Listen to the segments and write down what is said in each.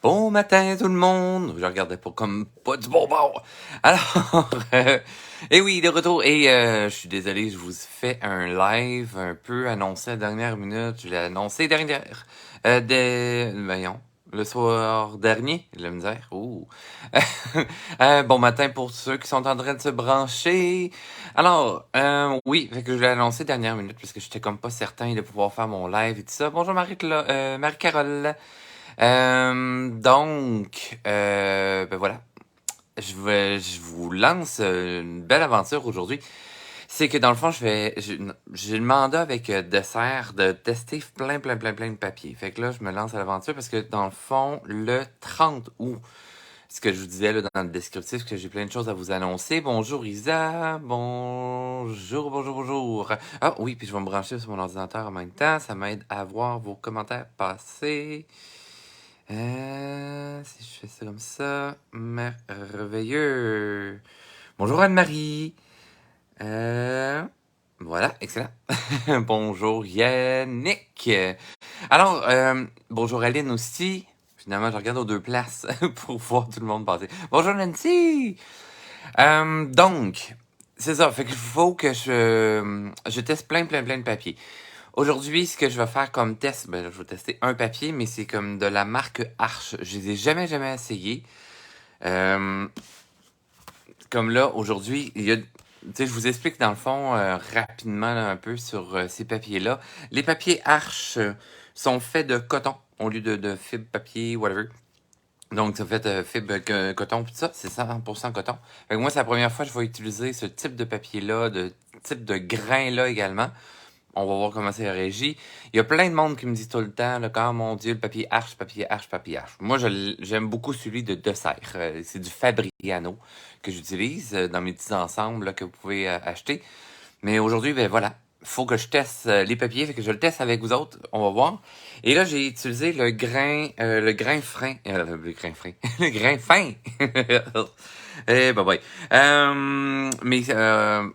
Bon matin tout le monde! Je regardais pas comme pas du bon bord. Alors, et oui, de retour. Et je suis désolé, je vous fais un live un peu annoncé à la dernière minute. Je l'ai annoncé dernière. Voyons, le soir dernier, la misère. Ouh. Bon matin pour ceux qui sont en train de se brancher. Alors, oui, fait que je l'ai annoncé dernière minute parce que j'étais comme pas certain de pouvoir faire mon live et tout ça. Bonjour Marie-Carole. Ben voilà, je vous lance une belle aventure aujourd'hui. C'est que dans le fond, j'ai le mandat avec Dessert de tester plein de papiers. Fait que là, je me lance à l'aventure parce que dans le fond, le 30 août, ce que je vous disais là dans le descriptif, que j'ai plein de choses à vous annoncer. Bonjour Isa, bonjour. Ah oui, puis je vais me brancher sur mon ordinateur en même temps. Ça m'aide à voir vos commentaires passer. Si je fais ça comme ça, merveilleux. Bonjour Anne-Marie. Voilà, excellent. Bonjour Yannick. Alors, bonjour Aline aussi. Finalement, je regarde aux deux places pour voir tout le monde passer. Bonjour Nancy. Donc, c'est ça. Fait qu'il faut que je teste plein de papiers. Aujourd'hui, ce que je vais faire comme test, ben, je vais tester un papier, mais c'est comme de la marque Arche. Je les ai jamais essayés. Comme là, aujourd'hui, il y a, tu sais, je vous explique dans le fond rapidement là, un peu sur ces papiers-là. Les papiers Arche sont faits de coton au lieu de fibre papier, whatever. Donc, ça fait fibre coton, tout ça, c'est 100% coton. Fait que moi, c'est la première fois que je vais utiliser ce type de papier-là, de type de grain-là également. On va voir comment c'est régi. Il y a plein de monde qui me dit tout le temps, là, oh mon Dieu, le papier Arche. Moi, j'aime beaucoup celui de Dessert. C'est du Fabriano que j'utilise dans mes petits ensembles là, que vous pouvez acheter. Mais aujourd'hui, ben voilà, faut que je teste les papiers, fait que je le teste avec vous autres, on va voir. Et là, j'ai utilisé le grain fin, le grain fin. Eh ben ouais. Mais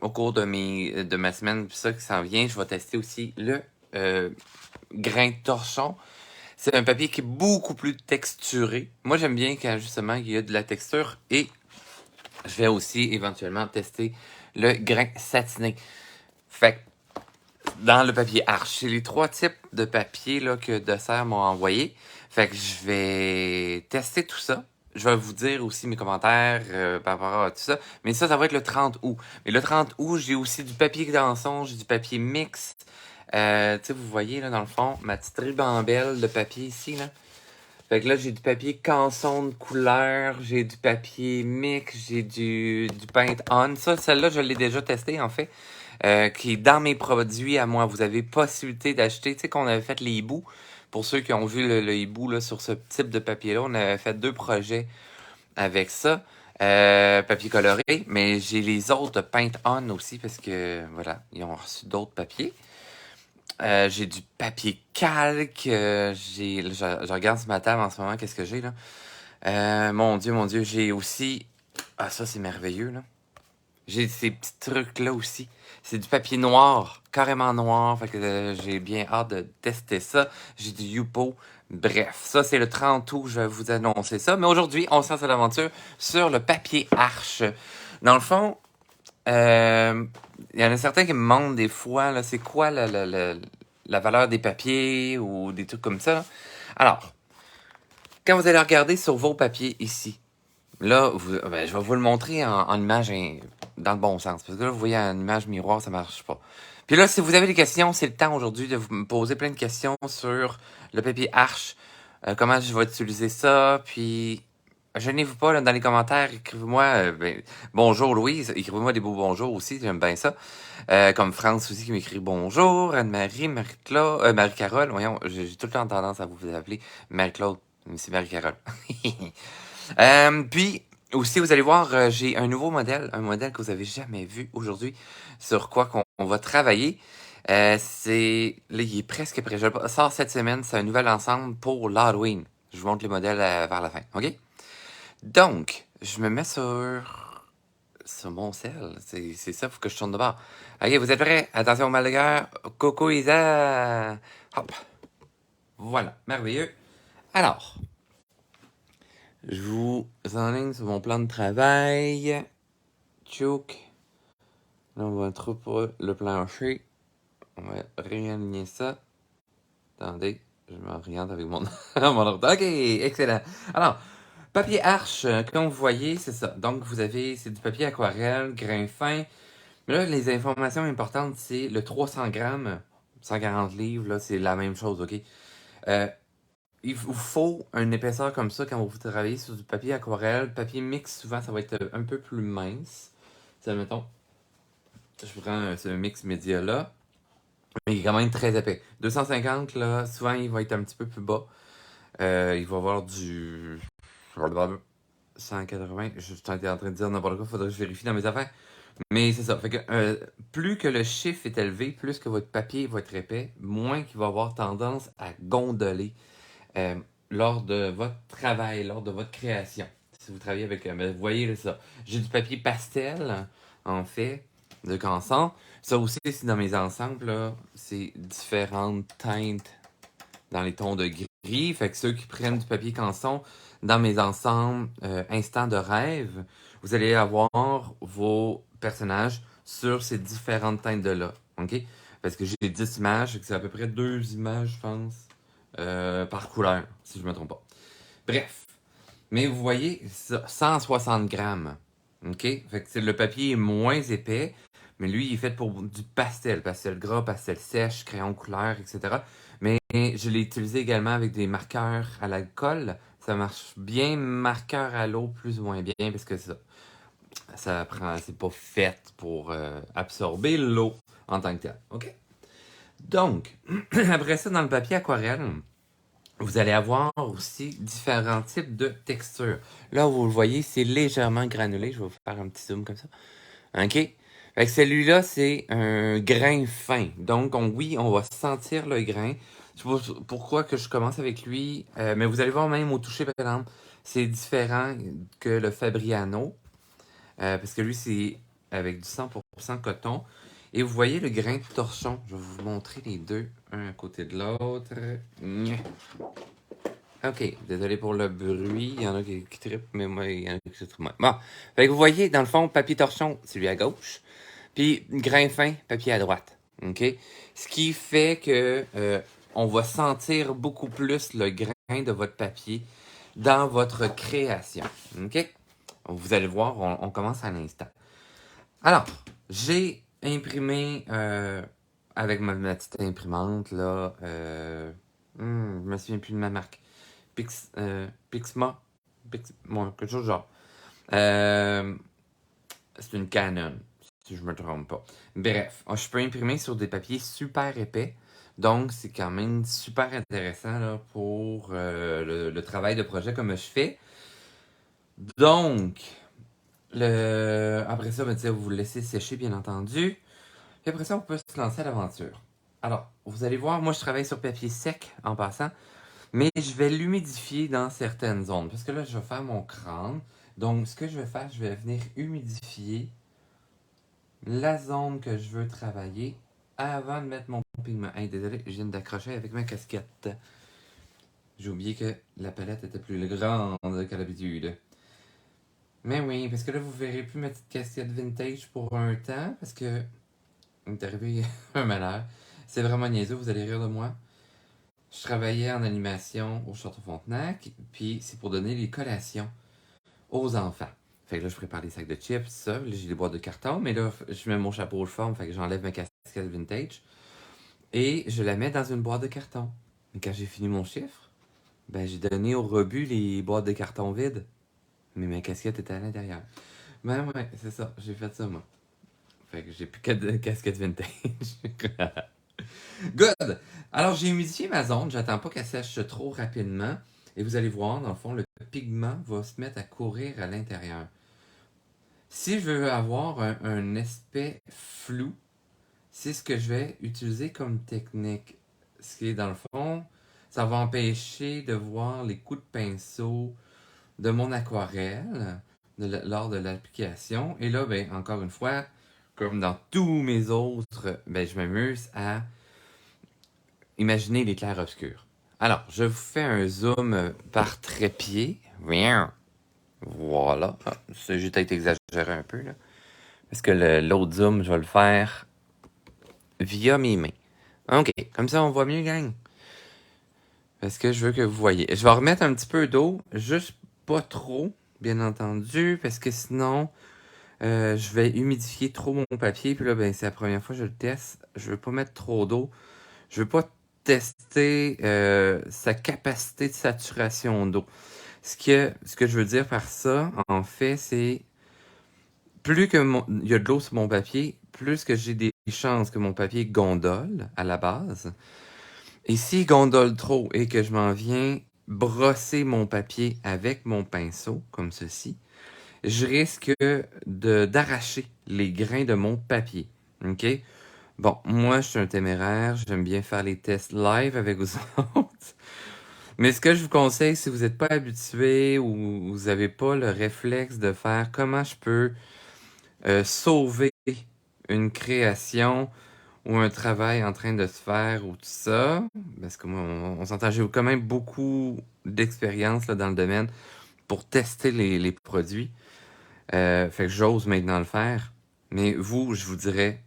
au cours de ma semaine, puis ça qui s'en vient, je vais tester aussi le grain torchon. C'est un papier qui est beaucoup plus texturé. Moi, j'aime bien quand justement il y a de la texture. Et je vais aussi éventuellement tester le grain satiné. Fait que dans le papier Arche, c'est les 3 types de papier là, que Dessert m'a envoyé. Fait que je vais tester tout ça. Je vais vous dire aussi mes commentaires par rapport à tout ça. Mais ça va être le 30 août. Mais le 30 août, j'ai aussi du papier canson, j'ai du papier mix. Tu sais, vous voyez là dans le fond, ma petite ribambelle de papier ici. Là. Fait que là, j'ai du papier canson de couleur, j'ai du papier mix, j'ai du paint-on. Ça, celle-là, je l'ai déjà testé en fait. Qui est dans mes produits à moi. Vous avez possibilité d'acheter, tu sais qu'on avait fait les hiboux. Pour ceux qui ont vu le hibou là, sur ce type de papier-là, on avait fait 2 projets avec ça. Papier coloré, mais j'ai les autres paint-on aussi parce que, voilà, ils ont reçu d'autres papiers. J'ai du papier calque. Je regarde sur ma table en ce moment, qu'est-ce que j'ai là? Mon Dieu, j'ai aussi... Ah, ça, c'est merveilleux, là. J'ai ces petits trucs-là aussi. C'est du papier noir, carrément noir. Fait que j'ai bien hâte de tester ça. J'ai du Yupo. Bref, ça, c'est le 30 août, je vais vous annoncer ça. Mais aujourd'hui, on se lance à l'aventure sur le papier Arche. Dans le fond, il y en a certains qui me demandent des fois, là, c'est quoi la valeur des papiers ou des trucs comme ça. Alors, quand vous allez regarder sur vos papiers ici, là, ben, je vais vous le montrer en image dans le bon sens. Parce que là, vous voyez en image miroir, ça marche pas. Puis là, si vous avez des questions, c'est le temps aujourd'hui de vous me poser plein de questions sur le papier Arche. Comment je vais utiliser ça. Puis, gênez-vous pas là, dans les commentaires. Écrivez-moi bonjour Louise. Écrivez-moi des beaux bonjours aussi. J'aime bien ça. Comme France aussi qui m'écrit bonjour. Anne-Marie, Marie-Claude, Marie-Carole. Voyons, j'ai tout le temps tendance à vous appeler Marie-Claude. Mais c'est Marie-Carole. Puis, aussi, vous allez voir, j'ai un nouveau modèle, un modèle que vous avez jamais vu aujourd'hui, sur quoi on va travailler. Là, il est presque prêt. Je le sors cette semaine, c'est un nouvel ensemble pour l'Halloween. Je vous montre les modèles vers la fin, OK? Donc, je me mets sur mon sel. C'est ça, il faut que je tourne de bord. OK, vous êtes prêts? Attention, mal de cœur. Coco Isa. Hop. Voilà, merveilleux. Alors, Je vous enligne sur mon plan de travail. Tchouk. Là, on va être pour le plancher. On va réaligner ça. Attendez, je m'oriente avec mon, mon ordre. Ok, excellent. Alors, papier arche, comme vous voyez, c'est ça. Donc, vous avez, c'est du papier aquarelle, grain fin. Mais là, les informations importantes, c'est le 300 grammes, 140 livres, là, c'est la même chose, ok? Euh, il vous faut une épaisseur comme ça quand vous travaillez sur du papier aquarelle. Papier mix, souvent, ça va être un peu plus mince. Ça, mettons, je prends ce mix média-là. Mais il est quand même très épais. 250, là, souvent, il va être un petit peu plus bas. Il va y avoir du 180. Je suis en train de dire n'importe quoi, faudrait que je vérifie dans mes affaires. Mais c'est ça. Fait que plus que le chiffre est élevé, plus que votre papier va être épais, moins qu'il va avoir tendance à gondoler euh, lors de votre travail, lors de votre création. Si vous travaillez avec... vous voyez ça. J'ai du papier pastel, en fait, de Canson. Ça aussi, c'est dans mes ensembles, là, c'est différentes teintes dans les tons de gris. Fait que ceux qui prennent du papier Canson dans mes ensembles Instant de rêve, vous allez avoir vos personnages sur ces différentes teintes de là. OK? Parce que j'ai 10 images, c'est à peu près 2 images, je pense, par couleur, si je me trompe pas. Bref. Mais vous voyez, ça, 160 grammes. OK? Fait que le papier est moins épais, mais lui, il est fait pour du pastel. Pastel gras, pastel sèche, crayon couleur, etc. Mais je l'ai utilisé également avec des marqueurs à l'alcool. Ça marche bien, marqueur à l'eau, plus ou moins bien, parce que ça prend, c'est pas fait pour absorber l'eau en tant que tel. OK? Donc, après ça, dans le papier aquarelle, vous allez avoir aussi différents types de textures. Là, vous le voyez, c'est légèrement granulé. Je vais vous faire un petit zoom comme ça. OK? Fait que celui-là, c'est un grain fin. Donc, oui, on va sentir le grain. Je sais pas pourquoi que je commence avec lui, mais vous allez voir même au toucher, par exemple, c'est différent que le Fabriano, parce que lui, c'est avec du 100% coton. Et vous voyez le grain de torchon. Je vais vous montrer les deux, un à côté de l'autre. Ok, désolé pour le bruit. Il y en a qui trippent, mais moi, il y en a qui trippent moins. Bon, fait que vous voyez, dans le fond, papier torchon, c'est lui à gauche. Puis grain fin, papier à droite. OK? Ce qui fait que on va sentir beaucoup plus le grain de votre papier dans votre création. OK? Vous allez voir, on commence à l'instant. Alors, j'ai imprimé avec ma petite imprimante, là. Je me souviens plus de ma marque. Pixma. Quelque chose de genre. Euh, c'est une Canon, si je me trompe pas. Bref, je peux imprimer sur des papiers super épais. Donc, c'est quand même super intéressant là, pour le travail de projet comme je fais. Donc, après ça, vous le laissez sécher, bien entendu. Et après ça, on peut se lancer à l'aventure. Alors, vous allez voir, moi, je travaille sur papier sec en passant. Mais je vais l'humidifier dans certaines zones. Parce que là, je vais faire mon crâne. Donc, ce que je vais faire, je vais venir humidifier la zone que je veux travailler avant de mettre mon pigment. Hey, désolé, je viens d'accrocher avec ma casquette. J'ai oublié que la palette était plus grande qu'à l'habitude. Mais oui, parce que là, vous verrez plus ma petite casquette vintage pour un temps. Parce que il m'est arrivé un malheur. C'est vraiment niaiseux, vous allez rire de moi. Je travaillais en animation au Château Frontenac, puis c'est pour donner les collations aux enfants. Fait que là, je prépare des sacs de chips, ça. Là, j'ai des boîtes de carton, mais là, je mets mon chapeau de forme, fait que j'enlève ma casquette vintage. Et je la mets dans une boîte de carton. Mais quand j'ai fini mon chiffre, ben j'ai donné au rebut les boîtes de carton vides. Mais ma casquette était à l'intérieur. Ben ouais, c'est ça. J'ai fait ça, moi. Fait que j'ai plus que de casquette vintage. Good! Alors, j'ai humidifié ma zone. J'attends pas qu'elle sèche trop rapidement. Et vous allez voir, dans le fond, le pigment va se mettre à courir à l'intérieur. Si je veux avoir un aspect flou, c'est ce que je vais utiliser comme technique. Ce qui est dans le fond, ça va empêcher de voir les coups de pinceau de mon aquarelle lors de l'application. Et là, ben, encore une fois, comme dans tous mes autres, ben, je m'amuse à imaginer les clairs-obscurs. Alors, je vous fais un zoom par trépied. Voilà. Ah, j'ai peut-être exagéré un peu, là. Parce que l'autre zoom, je vais le faire via mes mains. OK, comme ça, on voit mieux, gang. Parce que je veux que vous voyez. Je vais remettre un petit peu d'eau, juste pas trop, bien entendu, parce que sinon, je vais humidifier trop mon papier. Puis là, ben, c'est la première fois que je le teste. Je veux pas mettre trop d'eau. Je veux pas tester sa capacité de saturation d'eau. Ce que je veux dire par ça, en fait, c'est plus que il y a de l'eau sur mon papier, plus que j'ai des chances que mon papier gondole à la base. Et s'il gondole trop et que je m'en viens brosser mon papier avec mon pinceau, comme ceci, je risque d'arracher les grains de mon papier. OK? Bon, moi, je suis un téméraire. J'aime bien faire les tests live avec vous autres. Mais ce que je vous conseille, si vous n'êtes pas habitué ou vous n'avez pas le réflexe de faire comment je peux sauver une création ou un travail en train de se faire ou tout ça, parce que moi, on s'entend, j'ai quand même beaucoup d'expérience là, dans le domaine pour tester les produits. Fait que j'ose maintenant le faire. Mais vous, je vous dirais,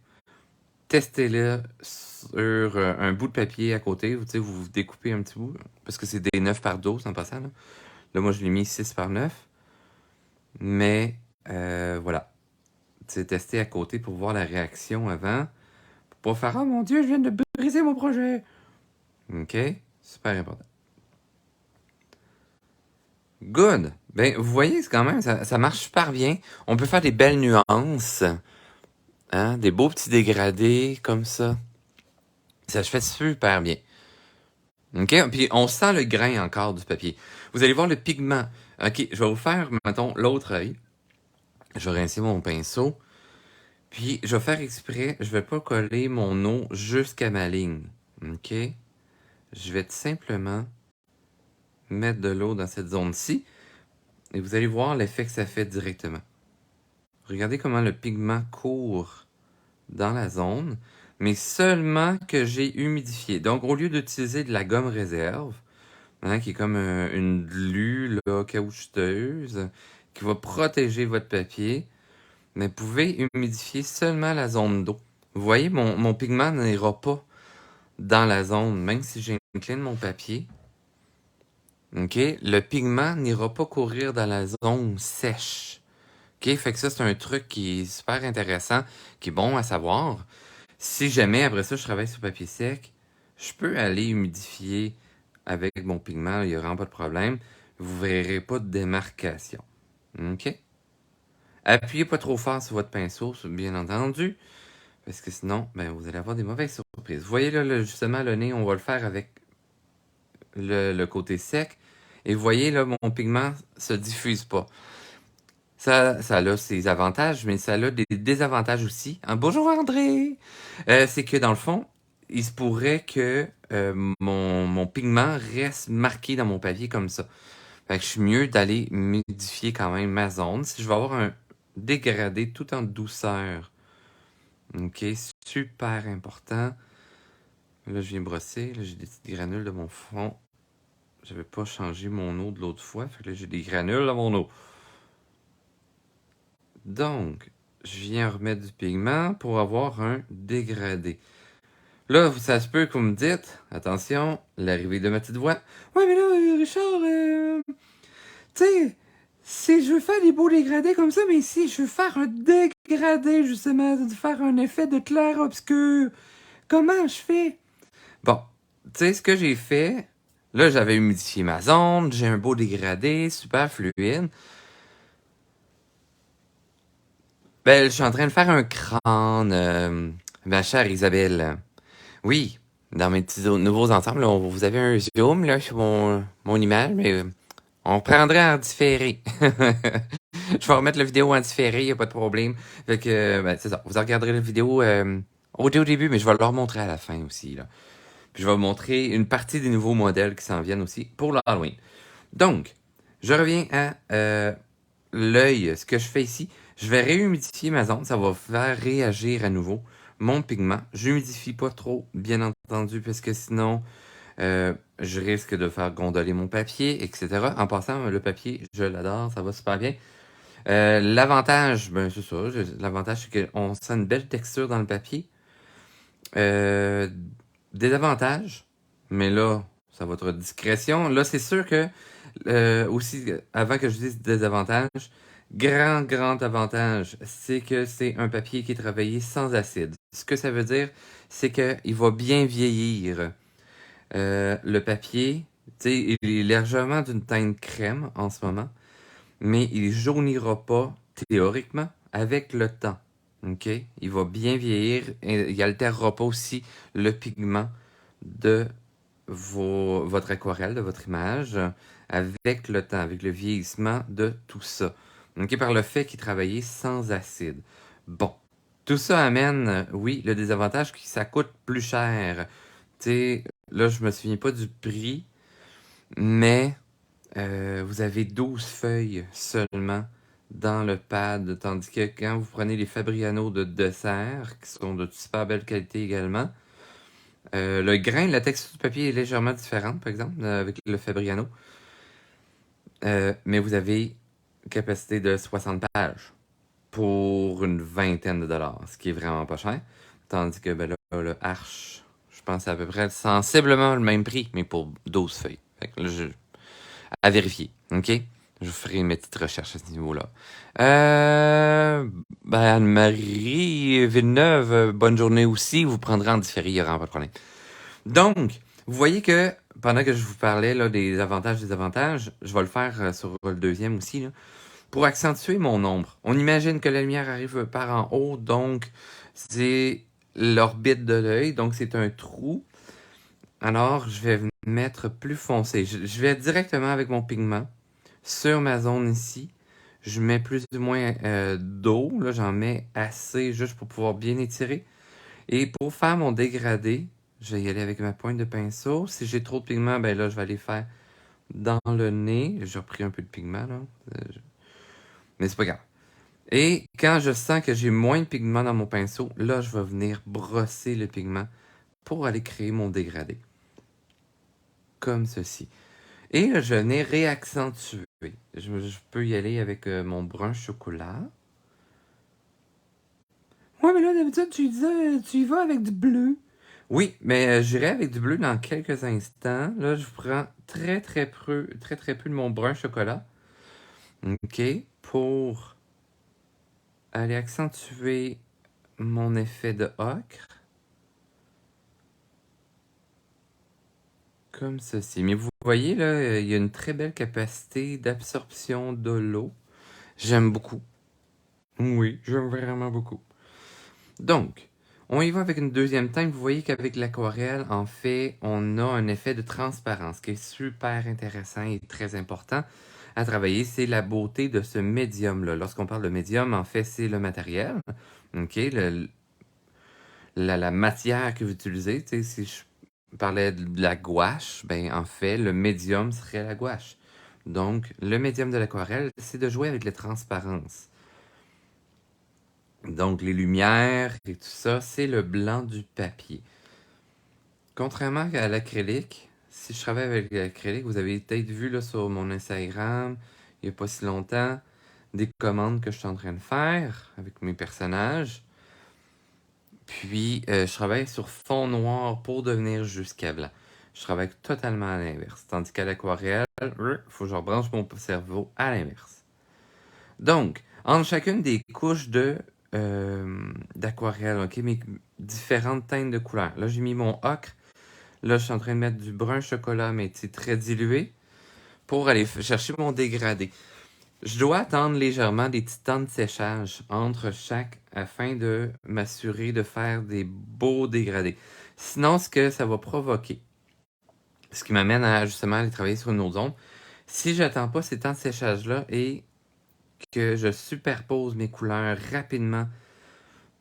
testez-le sur un bout de papier à côté. Tu sais, vous découpez un petit bout, parce que c'est des 9 par 12 en passant. Là, moi, je l'ai mis 6 par 9. Mais voilà. C'est tester à côté pour voir la réaction avant. Pour pas faire « Oh mon Dieu, je viens de briser mon projet! » OK? Super important. Good! Ben, vous voyez, c'est quand même, ça marche super bien. On peut faire des belles nuances. Hein? Des beaux petits dégradés comme ça. Ça se fait super bien. OK? Puis on sent le grain encore du papier. Vous allez voir le pigment. OK, je vais vous faire, mettons, l'autre œil. Je vais rincer mon pinceau. Puis je vais faire exprès, je vais pas coller mon eau jusqu'à ma ligne. OK? Je vais tout simplement mettre de l'eau dans cette zone-ci. Et vous allez voir l'effet que ça fait directement. Regardez comment le pigment court dans la zone, mais seulement que j'ai humidifié. Donc, au lieu d'utiliser de la gomme réserve, hein, qui est comme une glu là, caoutchouteuse, qui va protéger votre papier, mais vous pouvez humidifier seulement la zone d'eau. Vous voyez, mon pigment n'ira pas dans la zone, même si j'incline mon papier. OK? Le pigment n'ira pas courir dans la zone sèche. OK? Fait que ça, c'est un truc qui est super intéressant, qui est bon à savoir. Si jamais, après ça, je travaille sur papier sec, je peux aller humidifier avec mon pigment, il n'y a vraiment pas de problème. Vous ne verrez pas de démarcation. OK? Appuyez pas trop fort sur votre pinceau, bien entendu, parce que sinon, ben, vous allez avoir des mauvaises surprises. Vous voyez là, justement, le nez, on va le faire avec le côté sec. Et vous voyez, là, mon pigment se diffuse pas. Ça a ses avantages, mais ça a des désavantages aussi. Hein, bonjour André! C'est que dans le fond, il se pourrait que mon pigment reste marqué dans mon papier comme ça. Fait que je suis mieux d'aller modifier quand même ma zone. Si je vais avoir un dégradé tout en douceur. OK, super important. Là, je viens brosser. Là, j'ai des petites granules de mon fond. J'avais pas changé mon eau de l'autre fois. Fait que là, j'ai des granules dans mon eau. Donc, je viens remettre du pigment pour avoir un dégradé. Là, ça se peut que vous me dites, attention, l'arrivée de ma petite voix. Ouais, mais là, Richard, tu sais, si je veux faire des beaux dégradés comme ça, mais si je veux faire un dégradé, justement, de faire un effet de clair-obscur, comment je fais? Bon, tu sais, ce que j'ai fait, là, j'avais humidifié ma zone, j'ai un beau dégradé, super fluide. Ben, je suis en train de faire un crâne, ma chère Isabelle. Oui, dans mes petits nouveaux ensembles, là, vous avez un zoom là, sur mon image, mais on prendrait en différé. Je vais remettre la vidéo en différé, il n'y a pas de problème. Fait que, ben, c'est ça. Vous regarderez la vidéo au début, mais je vais leur montrer à la fin aussi. Là. Puis je vais vous montrer une partie des nouveaux modèles qui s'en viennent aussi pour l'Halloween. Donc, je reviens à l'œil. Ce que je fais ici, je vais réhumidifier ma zone. Ça va faire réagir à nouveau mon pigment. Je n'humidifie pas trop, bien entendu, parce que sinon, Je risque de faire gondoler mon papier, etc. En passant, le papier, je l'adore, ça va super bien. L'avantage, ben c'est ça, l'avantage c'est qu'on sent une belle texture dans le papier. Euh, Désavantage, mais là, ça va être discrétion. Là, c'est sûr que, aussi, avant que je dise désavantage, grand avantage, c'est que c'est un papier qui est travaillé sans acide. Ce que ça veut dire, c'est qu'il va bien vieillir. Le papier, tu sais, il est légèrement d'une teinte crème en ce moment, mais il jaunira pas, théoriquement, avec le temps. OK? Il va bien vieillir et il n'altérera pas aussi le pigment de votre aquarelle, de votre image, avec le temps, avec le vieillissement de tout ça. OK? Par le fait qu'il travaillait sans acide. Bon. Tout ça amène, oui, le désavantage que ça coûte plus cher. Tu sais, là, je me souviens pas du prix, mais vous avez 12 feuilles seulement dans le pad, tandis que quand vous prenez les Fabriano de dessert, qui sont de super belle qualité également, le grain, la texture du papier est légèrement différente, par exemple, avec le Fabriano, mais vous avez une capacité de 60 pages pour une vingtaine de dollars, ce qui est vraiment pas cher, tandis que ben, là, le Arch, je pense à peu près sensiblement le même prix, mais pour 12 feuilles. Fait que là, à vérifier, OK? Je ferai mes petites recherches à ce niveau-là. Ben Anne-Marie Villeneuve, bonne journée aussi. Vous prendrez en différé, il n'y aura pas de problème. Donc, vous voyez que pendant que je vous parlais là, des avantages, des désavantages, je vais le faire sur le deuxième aussi, là, pour accentuer mon ombre. On imagine que la lumière arrive par en haut, donc c'est l'orbite de l'œil, donc c'est un trou. Alors, je vais mettre plus foncé. Je vais directement avec mon pigment sur ma zone ici. Je mets plus ou moins d'eau. Là, j'en mets assez juste pour pouvoir bien étirer. Et pour faire mon dégradé, je vais y aller avec ma pointe de pinceau. Si j'ai trop de pigment, ben là, je vais aller faire dans le nez. J'ai repris un peu de pigment, là. Mais c'est pas grave. Et quand je sens que j'ai moins de pigment dans mon pinceau, là, je vais venir brosser le pigment pour aller créer mon dégradé. Comme ceci. Et je venais réaccentuer. Je peux y aller avec mon brun chocolat. Ouais, mais là, d'habitude, tu disais, tu y vas avec du bleu. Oui, mais j'irai avec du bleu dans quelques instants. Là, je prends très peu de mon brun chocolat. OK, pour aller accentuer mon effet de ocre. Comme ceci. Mais vous voyez, là, il y a une très belle capacité d'absorption de l'eau. J'aime beaucoup. Oui, j'aime vraiment beaucoup. Donc, on y va avec une deuxième teinte. Vous voyez qu'avec l'aquarelle, en fait, on a un effet de transparence qui est super intéressant et très important à travailler. C'est la beauté de ce médium-là. Lorsqu'on parle de médium, en fait, c'est le matériel. OK? La matière que vous utilisez. Tu sais, si je parlais de la gouache, ben, en fait, le médium serait la gouache. Donc, le médium de l'aquarelle, c'est de jouer avec les transparences. Donc, les lumières et tout ça, c'est le blanc du papier. Contrairement à l'acrylique, si je travaille avec l'acrylique, vous avez peut-être vu là, sur mon Instagram, il n'y a pas si longtemps, des commandes que je suis en train de faire avec mes personnages. Puis, je travaille sur fond noir pour devenir jusqu'à blanc. Je travaille totalement à l'inverse. Tandis qu'à l'aquarelle, il faut que je rebranche mon cerveau à l'inverse. Donc, entre chacune des couches d'aquarelle, ok, mes différentes teintes de couleurs. Là, j'ai mis mon ocre. Là, je suis en train de mettre du brun chocolat, mais c'est très dilué, pour aller chercher mon dégradé. Je dois attendre légèrement des petits temps de séchage entre chaque afin de m'assurer de faire des beaux dégradés. Sinon, ce que ça va provoquer, ce qui m'amène à justement aller travailler sur une autre zone, si j'attends pas ces temps de séchage-là et que je superpose mes couleurs rapidement,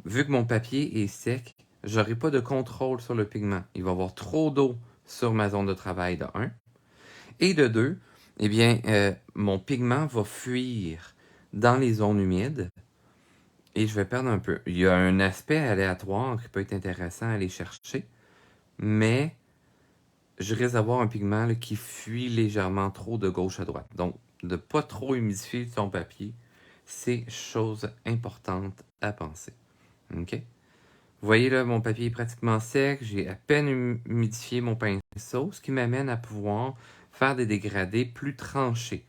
vu que mon papier est sec, j'aurai pas de contrôle sur le pigment. Il va y avoir trop d'eau sur ma zone de travail de 1. Et de 2, eh bien, mon pigment va fuir dans les zones humides et je vais perdre un peu. Il y a un aspect aléatoire qui peut être intéressant à aller chercher, mais je risque d'avoir un pigment là, qui fuit légèrement trop de gauche à droite. Donc, de ne pas trop humidifier ton papier, c'est chose importante à penser. OK? Vous voyez là, mon papier est pratiquement sec. J'ai à peine humidifié mon pinceau, ce qui m'amène à pouvoir faire des dégradés plus tranchés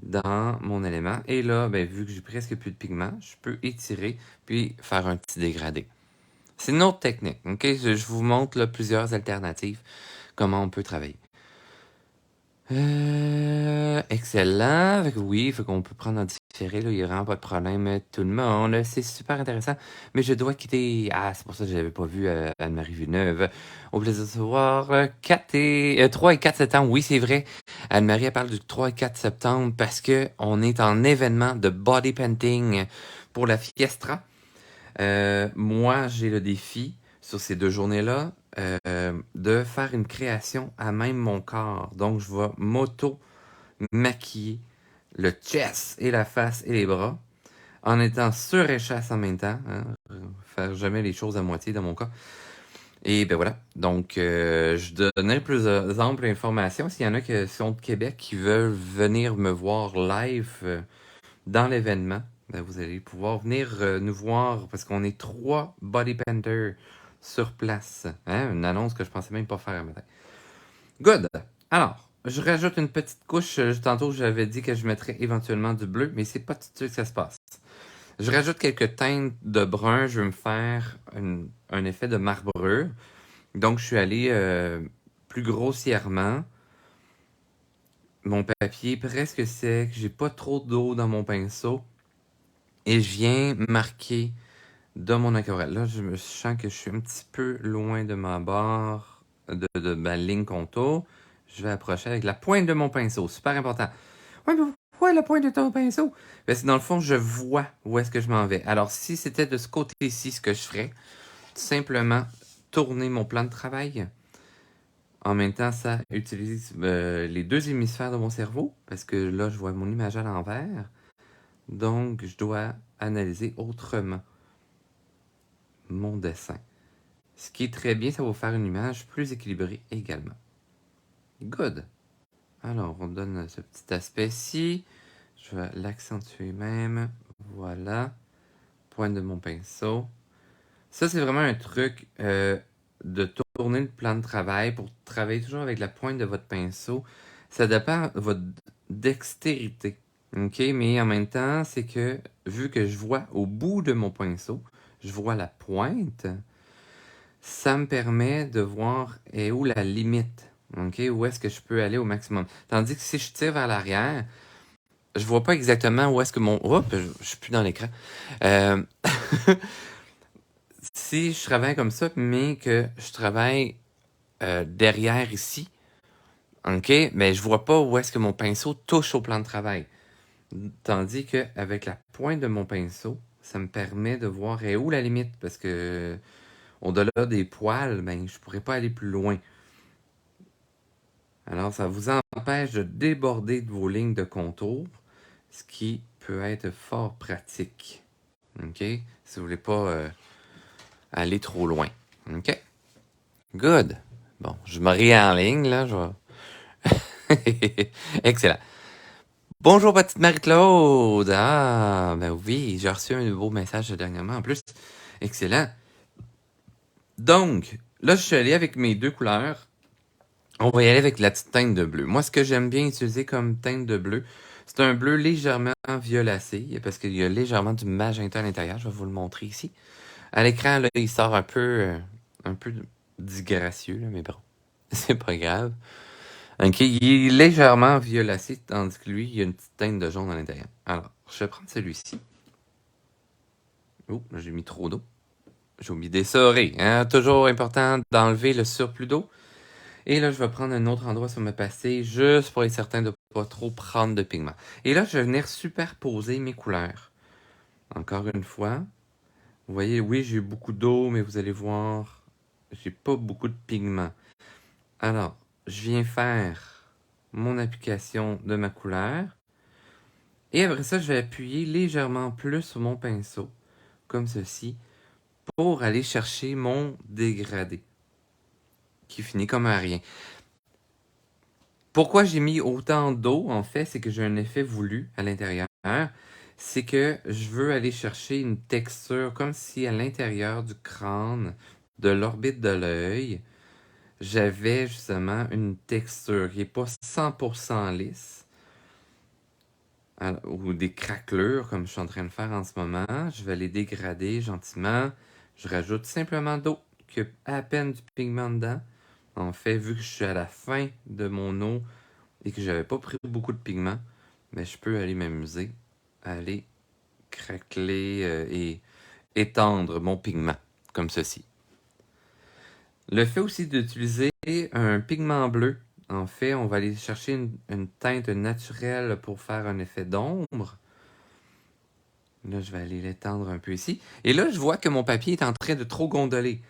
dans mon élément. Et là, ben, vu que j'ai presque plus de pigment, je peux étirer puis faire un petit dégradé. C'est une autre technique. OK? Je vous montre là, plusieurs alternatives, comment on peut travailler. Excellent. Fait que oui, fait qu'on peut prendre en différé, là, il n'y a vraiment pas de problème, tout le monde. C'est super intéressant. Mais je dois quitter. Ah, c'est pour ça que je n'avais pas vu Anne-Marie Villeneuve. Au plaisir de se voir. 3 et 4 septembre, oui, c'est vrai. Anne-Marie, elle parle du 3 et 4 septembre parce que on est en événement de body painting pour la Fiestra. Moi, j'ai le défi sur ces 2 journées-là de faire une création à même mon corps. Donc, je vais m'auto-maquiller le chest et la face et les bras en étant sur échasse en même temps. Hein, faire jamais les choses à moitié dans mon cas. Et ben voilà. Donc, je donnais plus d'amples informations. S'il y en a qui sont de Québec qui veulent venir me voir live dans l'événement, ben vous allez pouvoir venir nous voir parce qu'on est 3 body painters sur place. Hein? Une annonce que je pensais même pas faire à matin. Good. Alors, je rajoute une petite couche. Tantôt, j'avais dit que je mettrais éventuellement du bleu, mais c'est pas tout de suite que ça se passe. Je rajoute quelques teintes de brun. Je vais me faire un effet de marbrure. Donc, je suis allé plus grossièrement. Mon papier est presque sec. J'ai pas trop d'eau dans mon pinceau. Et je viens marquer de mon aquarelle. Là, je me sens que je suis un petit peu loin de ma barre, de ma ligne contour. Je vais approcher avec la pointe de mon pinceau. Super important. Ouais, mais pourquoi la pointe de ton pinceau? Parce que dans le fond, je vois où est-ce que je m'en vais. Alors, si c'était de ce côté-ci, ce que je ferais, tout simplement tourner mon plan de travail. En même temps, ça utilise les 2 hémisphères de mon cerveau, parce que là, je vois mon image à l'envers. Donc, je dois analyser autrement mon dessin. Ce qui est très bien, ça va vous faire une image plus équilibrée également. Good. Alors, on donne ce petit aspect-ci. Je vais l'accentuer même. Voilà. Pointe de mon pinceau. Ça, c'est vraiment un truc de tourner le plan de travail pour travailler toujours avec la pointe de votre pinceau. Ça dépend de votre dextérité. OK? Mais en même temps, c'est que vu que je vois au bout de mon pinceau, je vois la pointe, ça me permet de voir où la limite. OK? Où est-ce que je peux aller au maximum. Tandis que si je tire vers l'arrière, je vois pas exactement où est-ce que mon... Hop, je suis plus dans l'écran. Si je travaille comme ça, mais que je travaille derrière ici, OK? Mais je vois pas où est-ce que mon pinceau touche au plan de travail. Tandis qu'avec la pointe de mon pinceau, ça me permet de voir où la limite. Parce que au-delà des poils, ben, je pourrais pas aller plus loin. Alors, ça vous empêche de déborder de vos lignes de contour, ce qui peut être fort pratique. OK? Si vous voulez pas aller trop loin. OK? Good. Bon, je me réenligne, là. Je vais... Excellent. Bonjour, petite Marie-Claude. Ah, ben oui, j'ai reçu un nouveau message dernièrement. En plus, excellent. Donc, là, je suis allé avec mes 2 couleurs. On va y aller avec la petite teinte de bleu. Moi, ce que j'aime bien utiliser comme teinte de bleu, c'est un bleu légèrement violacé, parce qu'il y a légèrement du magenta à l'intérieur. Je vais vous le montrer ici. À l'écran, là, il sort un peu disgracieux, là, mais bon, c'est pas grave. OK, il est légèrement violacé, tandis que lui, il y a une petite teinte de jaune à l'intérieur. Alors, je vais prendre celui-ci. Oh, j'ai mis trop d'eau. J'ai oublié d'essorer. Hein? Toujours important d'enlever le surplus d'eau. Et là, je vais prendre un autre endroit sur ma pastille, juste pour être certain de ne pas trop prendre de pigment. Et là, je vais venir superposer mes couleurs. Encore une fois, vous voyez, oui, j'ai beaucoup d'eau, mais vous allez voir, j'ai pas beaucoup de pigment. Alors, je viens faire mon application de ma couleur. Et après ça, je vais appuyer légèrement plus sur mon pinceau, comme ceci, pour aller chercher mon dégradé, qui finit comme un rien. Pourquoi j'ai mis autant d'eau, en fait, c'est que j'ai un effet voulu à l'intérieur. C'est que je veux aller chercher une texture comme si à l'intérieur du crâne, de l'orbite de l'œil, j'avais justement une texture qui n'est pas 100% lisse, ou des craquelures comme je suis en train de faire en ce moment. Je vais les dégrader gentiment. Je rajoute simplement d'eau, qui a à peine du pigment dedans. En fait, vu que je suis à la fin de mon eau et que j'avais pas pris beaucoup de pigment, mais je peux aller m'amuser à aller craqueler et étendre mon pigment, comme ceci. Le fait aussi d'utiliser un pigment bleu, en fait, on va aller chercher une teinte naturelle pour faire un effet d'ombre. Là, je vais aller l'étendre un peu ici. Et là, je vois que mon papier est en train de trop gondoler.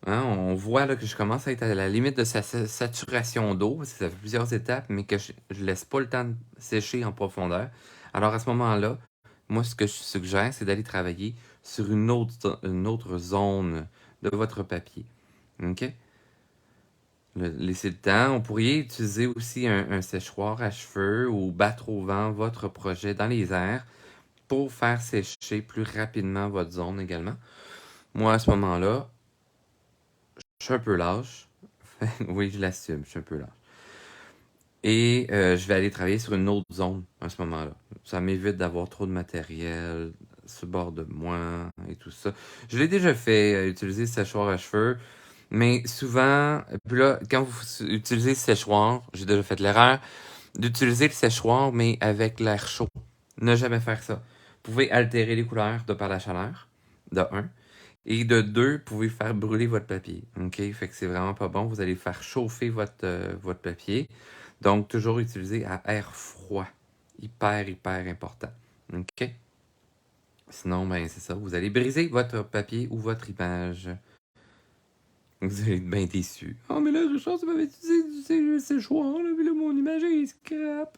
Hein, on voit là, que je commence à être à la limite de sa saturation d'eau. Ça fait plusieurs étapes, mais que je ne laisse pas le temps de sécher en profondeur. Alors à ce moment-là, moi, ce que je suggère, c'est d'aller travailler sur une autre zone de votre papier. OK? Laissez le temps. On pourrait utiliser aussi un séchoir à cheveux ou battre au vent votre projet dans les airs pour faire sécher plus rapidement votre zone également. Moi, à ce moment-là, je suis un peu lâche. Oui, je l'assume, je suis un peu lâche. Et je vais aller travailler sur une autre zone à ce moment-là. Ça m'évite d'avoir trop de matériel sur le bord de moi et tout ça. Je l'ai déjà fait, utiliser le séchoir à cheveux. Mais souvent, puis là, quand vous utilisez le séchoir, j'ai déjà fait l'erreur d'utiliser le séchoir, mais avec l'air chaud. Ne jamais faire ça. Vous pouvez altérer les couleurs de par la chaleur, de un. Et de deux, vous pouvez faire brûler votre papier. OK? Fait que c'est vraiment pas bon. Vous allez faire chauffer votre papier. Donc, toujours utiliser à air froid. Hyper, hyper important. OK? Sinon, ben, c'est ça. Vous allez briser votre papier ou votre image. Vous allez être bien déçu. Oh, mais là, Richard, tu m'avais utilisé du séchoir, là, mais là, mon image est scrap.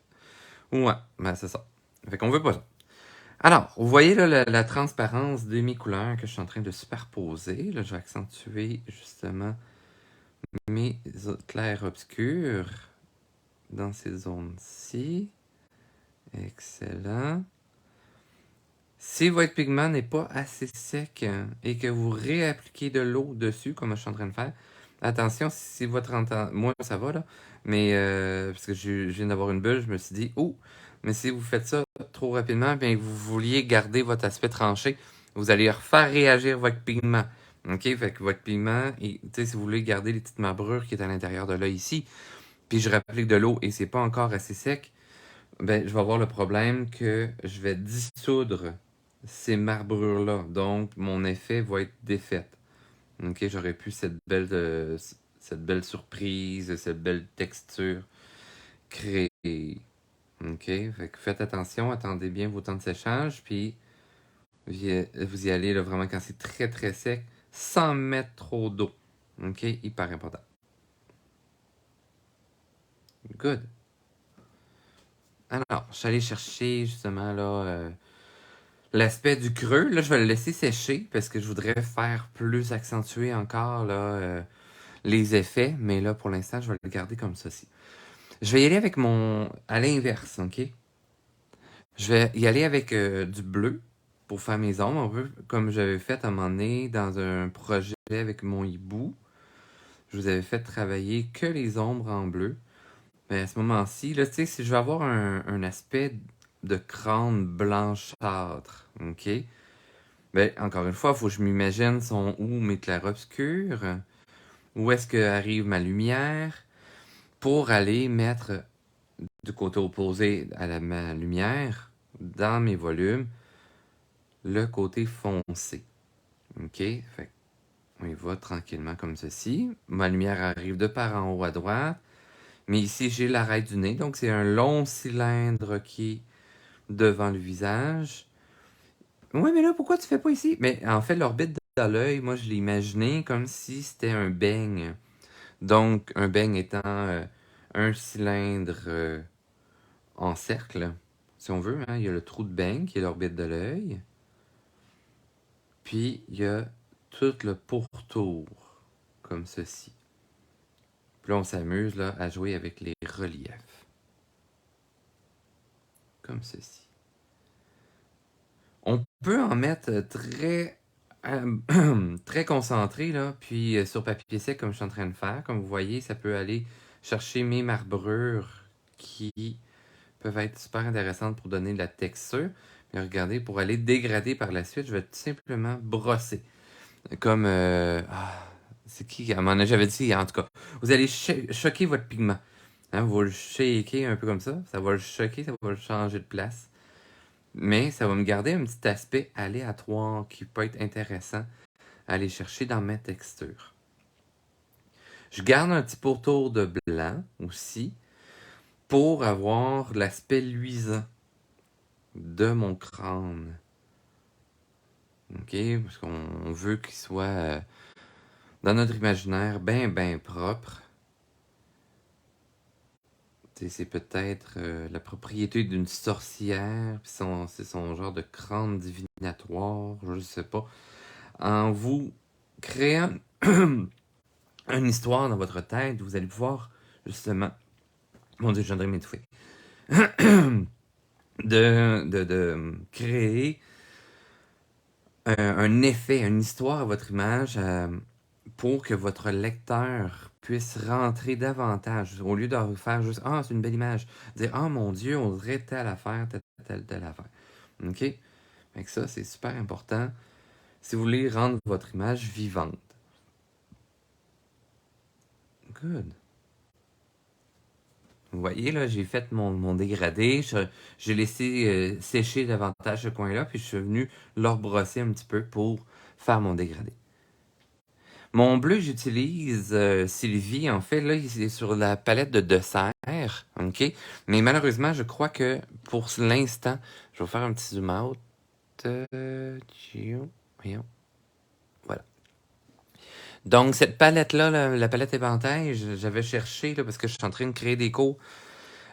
Ouais, ben, c'est ça. Fait qu'on veut pas ça. Alors, vous voyez là, la transparence de mes couleurs que je suis en train de superposer. Là, je vais accentuer justement mes clairs obscurs dans ces zones-ci. Excellent. Si votre pigment n'est pas assez sec et que vous réappliquez de l'eau dessus, comme je suis en train de faire, attention, si votre moi ça va là, mais parce que je viens d'avoir une bulle, je me suis dit, oh, mais si vous faites ça trop rapidement, bien vous vouliez garder votre aspect tranché, vous allez refaire réagir votre pigment. OK? Fait que votre pigment, tu sais, si vous voulez garder les petites marbrures qui est à l'intérieur de là ici, puis je réapplique de l'eau et c'est pas encore assez sec, ben je vais avoir le problème que je vais dissoudre ces marbrures-là. Donc, mon effet va être défait. OK, j'aurais pu cette belle surprise, cette belle texture créée. OK, fait que faites attention, attendez bien vos temps de séchage, puis vous y allez là, vraiment quand c'est très très sec, sans mettre trop d'eau. OK, hyper important. Good. Alors, je suis allé chercher justement là l'aspect du creux. Là, je vais le laisser sécher parce que je voudrais faire plus accentuer encore là, les effets, mais là, pour l'instant, je vais le garder comme ceci. Je vais y aller avec à l'inverse, OK? Je vais y aller avec du bleu pour faire mes ombres, un peu comme j'avais fait à un moment donné dans un projet avec mon hibou. Je vous avais fait travailler que les ombres en bleu. Mais à ce moment-ci, là, tu sais, si je veux avoir un aspect de crâne blanchâtre, OK? Ben, encore une fois, il faut que je m'imagine sont où mes clairs-obscurs, où est-ce que arrive ma lumière, pour aller mettre du côté opposé à ma lumière, dans mes volumes, le côté foncé. OK? Fait on y va tranquillement comme ceci. Ma lumière arrive de par en haut à droite. Mais ici, j'ai l'arête du nez. Donc, c'est un long cylindre qui est devant le visage. Ouais, mais là, pourquoi tu fais pas ici? Mais en fait, l'orbite de l'œil, moi, je l'ai imaginé comme si c'était un beigne. Donc, un beigne étant un cylindre en cercle, si on veut. Hein. Il y a le trou de beigne qui est l'orbite de l'œil. Puis, il y a tout le pourtour, comme ceci. Puis là, on s'amuse là, à jouer avec les reliefs. Comme ceci. On peut en mettre très concentré, là, puis sur papier sec, comme je suis en train de faire. Comme vous voyez, ça peut aller chercher mes marbrures qui peuvent être super intéressantes pour donner de la texture. Mais regardez, pour aller dégrader par la suite, je vais tout simplement brosser. Comme... c'est qui? J'avais dit, en tout cas. Vous allez choquer votre pigment. Hein, vous le shaker un peu comme ça. Ça va le choquer, ça va le changer de place. Mais ça va me garder un petit aspect aléatoire qui peut être intéressant à aller chercher dans ma texture. Je garde un petit pourtour de blanc aussi pour avoir l'aspect luisant de mon crâne. OK? Parce qu'on veut qu'il soit dans notre imaginaire bien propre. C'est peut-être la propriété d'une sorcière, puis c'est son genre de crâne divinatoire, je ne sais pas. En vous créant une histoire dans votre tête, vous allez pouvoir justement, mon Dieu, je viendrai m'étouffer, de créer un effet, une histoire à votre image pour que votre lecteur puisse rentrer davantage. Au lieu de faire juste Ah, c'est une belle image, dire Ah mon Dieu, on dirait telle affaire, telle affaire. OK? Fait que ça, c'est super important si vous voulez rendre votre image vivante. Good. Vous voyez, là, j'ai fait mon dégradé. J'ai laissé sécher davantage ce coin-là, puis je suis venu le rebrosser un petit peu pour faire mon dégradé. Mon bleu, j'utilise Sylvie. En fait, là, il est sur la palette de dessert. OK? Mais malheureusement, je crois que pour l'instant, je vais faire un petit zoom out. Voyons. Voilà. Donc, cette palette-là, la palette éventail, j'avais cherché, là, parce que je suis en train de créer des cours.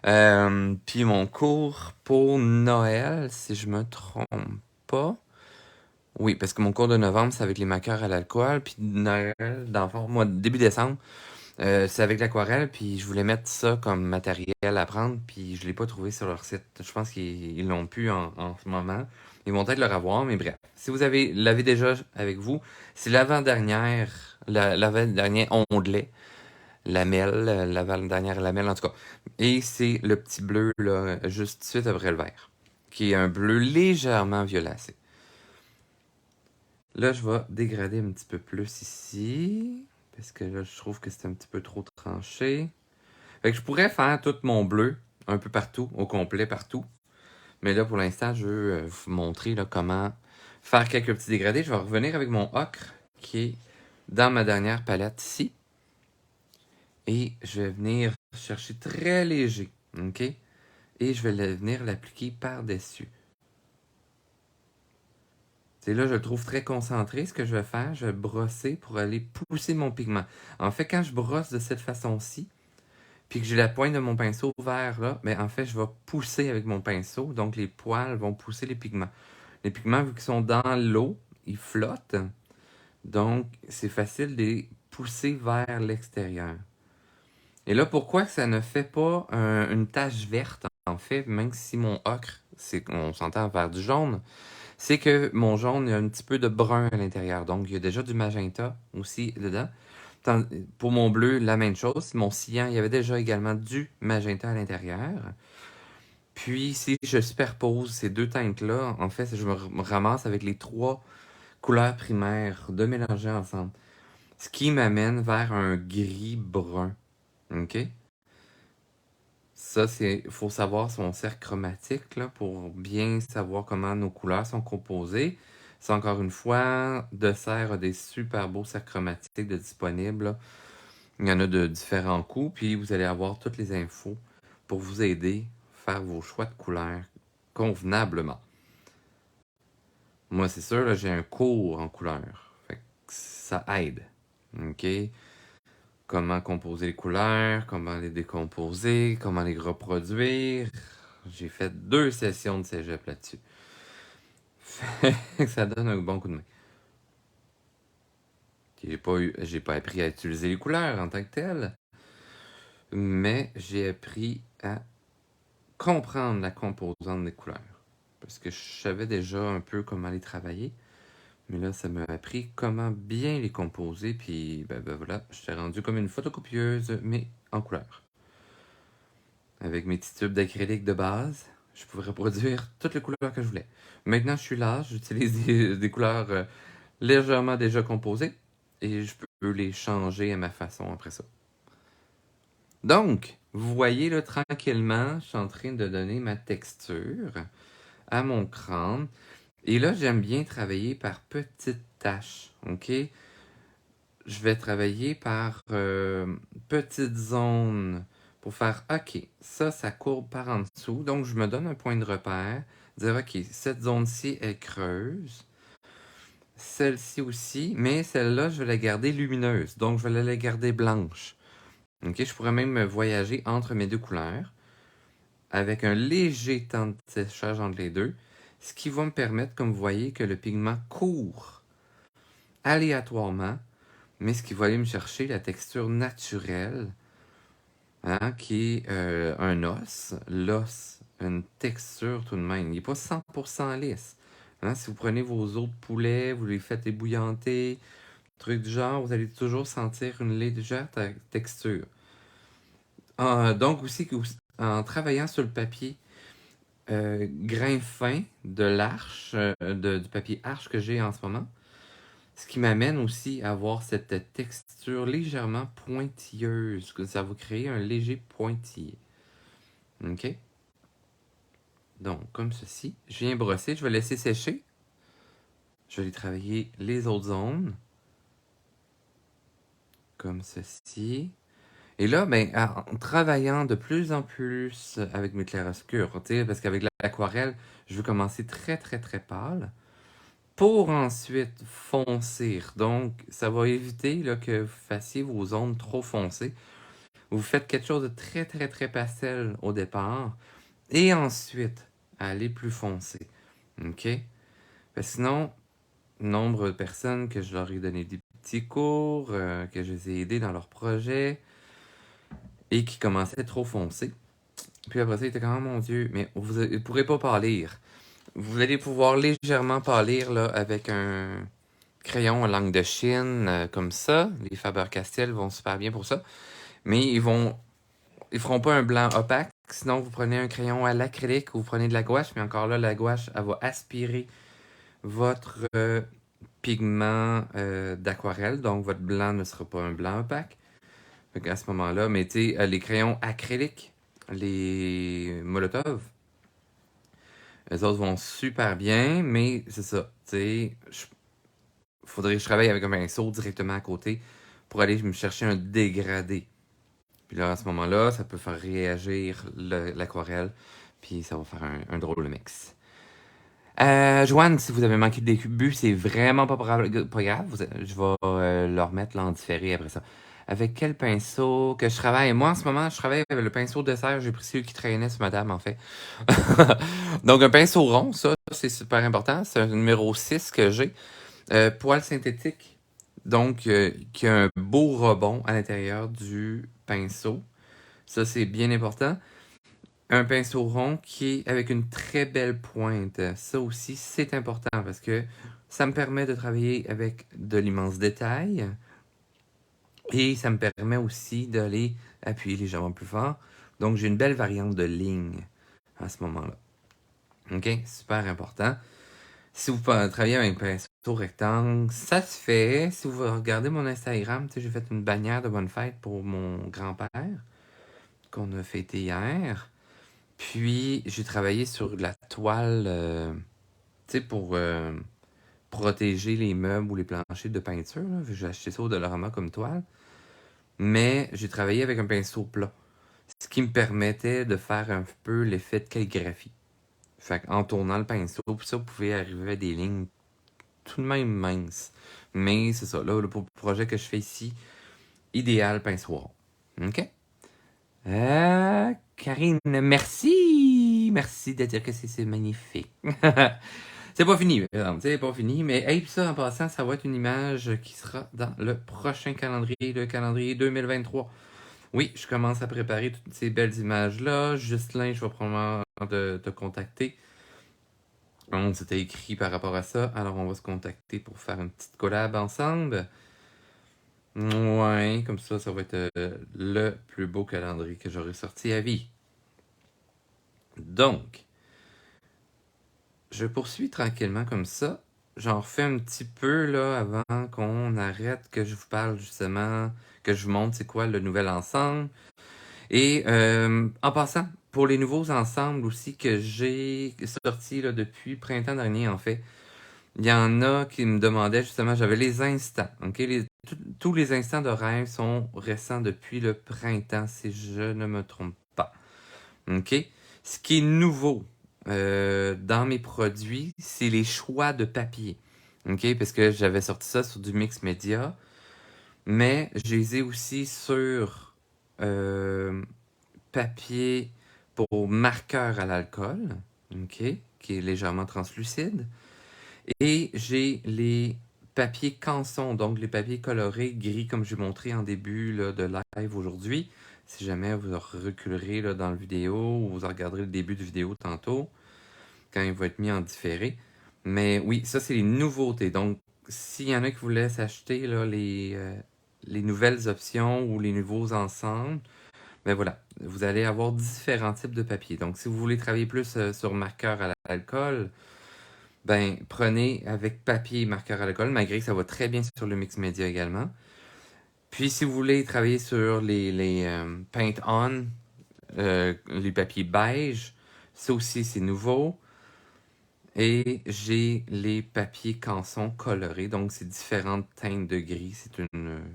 Puis mon cours pour Noël, si je me trompe pas. Oui, parce que mon cours de novembre, c'est avec les marqueurs à l'alcool. Puis Noël, dans le fond, moi, début décembre, c'est avec l'aquarelle. Puis je voulais mettre ça comme matériel à prendre. Puis je ne l'ai pas trouvé sur leur site. Je pense qu'ils l'ont plus en ce moment. Ils vont peut-être le revoir, mais bref. Si vous l'avez déjà avec vous, c'est l'avant-dernier ondelet. Lamelle, l'avant-dernière lamelle en tout cas. Et c'est le petit bleu, là, juste tout de suite après le vert, qui est un bleu légèrement violacé. Là, je vais dégrader un petit peu plus ici, parce que là, je trouve que c'est un petit peu trop tranché. Fait que je pourrais faire tout mon bleu, un peu partout, au complet partout. Mais là, pour l'instant, je veux vous montrer là, comment faire quelques petits dégradés. Je vais revenir avec mon ocre, qui est dans ma dernière palette ici. Et je vais venir chercher très léger, OK? Et je vais venir l'appliquer par-dessus. C'est là, je le trouve très concentré. Ce que je vais faire, je vais brosser pour aller pousser mon pigment. En fait, quand je brosse de cette façon-ci, puis que j'ai la pointe de mon pinceau vert là, ben en fait, je vais pousser avec mon pinceau. Donc, les poils vont pousser les pigments. Les pigments, vu qu'ils sont dans l'eau, ils flottent. Donc, c'est facile de les pousser vers l'extérieur. Et là, pourquoi ça ne fait pas une tache verte, en fait, même si mon ocre, on s'entend vers du jaune, c'est que mon jaune, il y a un petit peu de brun à l'intérieur. Donc, il y a déjà du magenta aussi dedans. Pour mon bleu, la même chose. Mon cyan, il y avait déjà également du magenta à l'intérieur. Puis, si je superpose ces deux teintes-là, en fait, je me ramasse avec les trois couleurs primaires de mélanger ensemble. Ce qui m'amène vers un gris-brun. OK? Ça, il faut savoir son cercle chromatique là, pour bien savoir comment nos couleurs sont composées. C'est encore une fois, Dessert a des super beaux cercles chromatiques de disponibles, là. Il y en a de différents coûts, puis vous allez avoir toutes les infos pour vous aider à faire vos choix de couleurs convenablement. Moi, c'est sûr, là, j'ai un cours en couleurs. Fait que ça aide. OK? Comment composer les couleurs, comment les décomposer, comment les reproduire. J'ai fait 2 sessions de cégep là-dessus. Ça donne un bon coup de main. J'ai pas appris à utiliser les couleurs en tant que telles. mais j'ai appris à comprendre la composante des couleurs. Parce que je savais déjà un peu comment les travailler. Mais là, ça m'a appris comment bien les composer. Puis, ben voilà, je t'ai rendu comme une photocopieuse, mais en couleur. Avec mes petits tubes d'acrylique de base, je pouvais reproduire toutes les couleurs que je voulais. Maintenant, je suis là, j'utilise des couleurs légèrement déjà composées. Et je peux les changer à ma façon après ça. Donc, vous voyez là, tranquillement, je suis en train de donner ma texture à mon crâne. Et là, j'aime bien travailler par petites taches, ok? Je vais travailler par petites zones pour faire, ok, ça courbe par en dessous. Donc, je me donne un point de repère, dire, ok, cette zone-ci est creuse. Celle-ci aussi, mais celle-là, je vais la garder lumineuse. Donc, je vais la garder blanche. Ok, je pourrais même voyager entre mes deux couleurs avec un léger temps de séchage entre les deux, ce qui va me permettre, comme vous voyez, que le pigment court aléatoirement, mais ce qui va aller me chercher la texture naturelle, hein, qui est un os. L'os a une texture tout de même. Il n'est pas 100% lisse. Hein, si vous prenez vos os de poulet, vous les faites ébouillanter, truc du genre, vous allez toujours sentir une légère texture. Donc aussi, en travaillant sur le papier grain fin de l'arche, du papier arche que j'ai en ce moment, ce qui m'amène aussi à avoir cette texture légèrement pointilleuse, que ça va créer un léger pointillé. OK? Donc, comme ceci. Je viens brosser, je vais laisser sécher. Je vais aller travailler les autres zones. Comme ceci. Et là, ben, en travaillant de plus en plus avec mes clairs-obscurs, parce qu'avec l'aquarelle, je veux commencer très, très, très pâle pour ensuite foncir. Donc, ça va éviter là, que vous fassiez vos zones trop foncées. Vous faites quelque chose de très, très, très pastel au départ et ensuite aller plus foncé. OK? Parce que sinon, nombre de personnes que je leur ai donné des petits cours, que je les ai aidés dans leurs projets et qui commençaient trop foncés. Puis après ça, ils étaient comme, oh mon Dieu, mais vous ne pourrez pas pâlir. Vous allez pouvoir légèrement pâlir là, avec un crayon à langue de Chine, comme ça. Les Faber-Castell vont super bien pour ça. Mais ils feront pas un blanc opaque. Sinon, vous prenez un crayon à l'acrylique ou vous prenez de la gouache. Mais encore là, la gouache, elle va aspirer votre pigment d'aquarelle. Donc, votre blanc ne sera pas un blanc opaque. Donc, à ce moment-là, mettez les crayons acryliques, les Molotov. Les autres vont super bien, mais c'est ça. Tu sais, faudrait que je travaille avec un pinceau directement à côté pour aller me chercher un dégradé. Puis là, à ce moment-là, ça peut faire réagir l'aquarelle, puis ça va faire un drôle de mix. Joanne, si vous avez manqué le début, c'est vraiment pas grave. Je vais leur mettre là en différé après ça. Avec quel pinceau que je travaille? Moi, en ce moment, je travaille avec le pinceau de serre. J'ai pris celui qui traînait sur madame, en fait. Donc, un pinceau rond, ça, c'est super important. C'est un numéro 6 que j'ai. Poil synthétique. Donc, qui a un beau rebond à l'intérieur du pinceau. Ça, c'est bien important. Un pinceau rond qui est avec une très belle pointe. Ça aussi, c'est important parce que ça me permet de travailler avec de l'immense détail et ça me permet aussi d'aller appuyer légèrement plus fort. Donc, j'ai une belle variante de ligne à ce moment-là. OK? Super important. Si vous travaillez avec un pinceau rectangle, ça se fait. Si vous regardez mon Instagram, j'ai fait une bannière de bonne fête pour mon grand-père qu'on a fêté hier. Puis, j'ai travaillé sur de la toile, pour protéger les meubles ou les planchers de peinture. J'ai acheté ça au Dollarama comme toile. Mais j'ai travaillé avec un pinceau plat. Ce qui me permettait de faire un peu l'effet de calligraphie. Fait qu'en tournant le pinceau, ça, vous pouvez arriver à des lignes tout de même minces. Mais c'est ça, là, pour le projet que je fais ici, idéal pinceau rond. OK? Karine, merci! Merci de dire que c'est magnifique. C'est pas fini, c'est pas fini, mais hey, ça en passant, ça va être une image qui sera dans le prochain calendrier, le calendrier 2023. Oui, je commence à préparer toutes ces belles images-là. Justin, je vais probablement te contacter. On s'était écrit par rapport à ça, alors on va se contacter pour faire une petite collab ensemble. Ouais, comme ça va être le plus beau calendrier que j'aurai sorti à vie. Donc, je poursuis tranquillement comme ça. J'en refais un petit peu là avant qu'on arrête, que je vous parle justement, que je vous montre c'est quoi le nouvel ensemble. Et en passant, pour les nouveaux ensembles aussi que j'ai sortis là, depuis printemps dernier en fait, il y en a qui me demandaient justement, j'avais les instants, ok? Tous les instants de rêve sont récents depuis le printemps, si je ne me trompe pas. Ok? Ce qui est nouveau dans mes produits, c'est les choix de papier. Ok? Parce que j'avais sorti ça sur du mix média, mais je les ai aussi sur euh, papier pour marqueur à l'alcool, ok? Qui est légèrement translucide. Et j'ai les papiers canson, donc les papiers colorés gris comme j'ai montré en début là, de live aujourd'hui. Si jamais vous reculerez là, dans la vidéo ou vous regarderez le début de vidéo tantôt, quand il va être mis en différé. Mais oui, ça c'est les nouveautés. Donc, s'il y en a qui voulaient s'acheter là, les nouvelles options ou les nouveaux ensembles, ben voilà, vous allez avoir différents types de papiers. Donc, si vous voulez travailler plus sur marqueur à l'alcool, ben, prenez avec papier et marqueur à l'alcool, malgré que ça va très bien sur le mix média également. Puis, si vous voulez travailler sur les paint-on, les papiers beige, ça aussi c'est nouveau. Et j'ai les papiers canson colorés, donc c'est différentes teintes de gris. C'est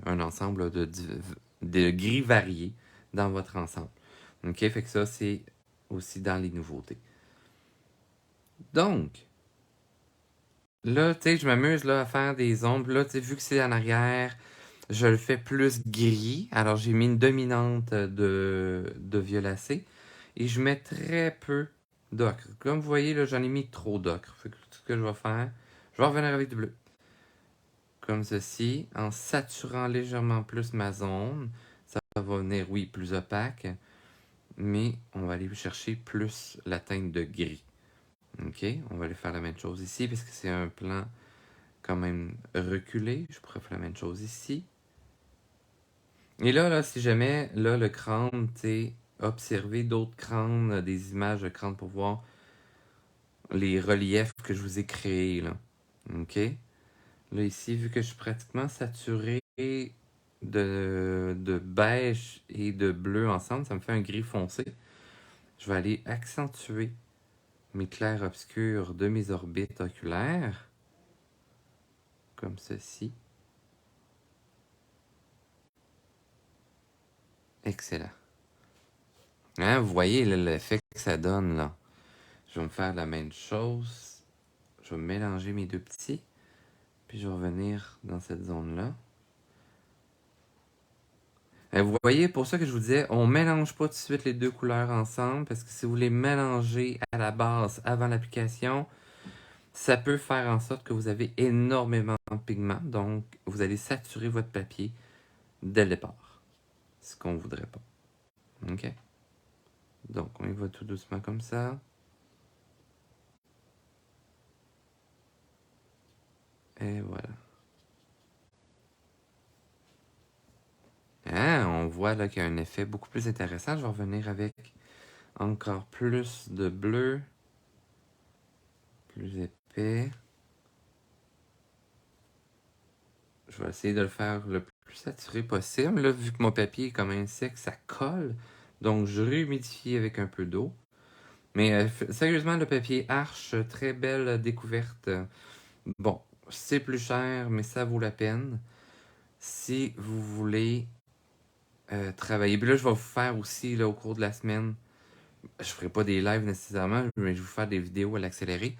un ensemble de gris variés dans votre ensemble. Ok, fait que ça c'est aussi dans les nouveautés. Donc, là, tu sais, je m'amuse là à faire des ombres. Là, tu sais, vu que c'est en arrière, je le fais plus gris. Alors, j'ai mis une dominante de violacé. Et je mets très peu d'ocre. Comme vous voyez, là, j'en ai mis trop d'ocre. Fait que ce que je vais faire, je vais revenir avec du bleu. Comme ceci, en saturant légèrement plus ma zone. Ça va venir, oui, plus opaque. Mais on va aller chercher plus la teinte de gris. Ok, on va aller faire la même chose ici parce que c'est un plan quand même reculé. Je pourrais faire la même chose ici. Et là, si jamais, là, le crâne, tu sais, observer d'autres crânes, des images de crâne pour voir les reliefs que je vous ai créés, là. OK? Là, ici, vu que je suis pratiquement saturé de beige et de bleu ensemble, ça me fait un gris foncé. Je vais aller accentuer mes clairs obscurs de mes orbites oculaires, comme ceci. Excellent. Hein, vous voyez l'effet que ça donne, là. Je vais me faire la même chose. Je vais mélanger mes deux petits. Puis je vais revenir dans cette zone-là. Vous voyez, pour ça que je vous disais, on mélange pas tout de suite les deux couleurs ensemble, parce que si vous les mélangez à la base avant l'application, ça peut faire en sorte que vous avez énormément de pigments, donc vous allez saturer votre papier dès le départ. Ce qu'on voudrait pas. OK? Donc, on y va tout doucement comme ça. Et voilà. Hein, on voit là qu'il y a un effet beaucoup plus intéressant. Je vais revenir avec encore plus de bleu. Plus épais. Je vais essayer de le faire le plus saturé possible. Là, vu que mon papier est quand même sec, ça colle. Donc, je réhumidifie avec un peu d'eau. Mais sérieusement, le papier Arche, très belle découverte. Bon, c'est plus cher, mais ça vaut la peine. Si vous voulez travailler. Puis là, je vais vous faire aussi, là, au cours de la semaine, je ferai pas des lives nécessairement, mais je vais vous faire des vidéos à l'accéléré.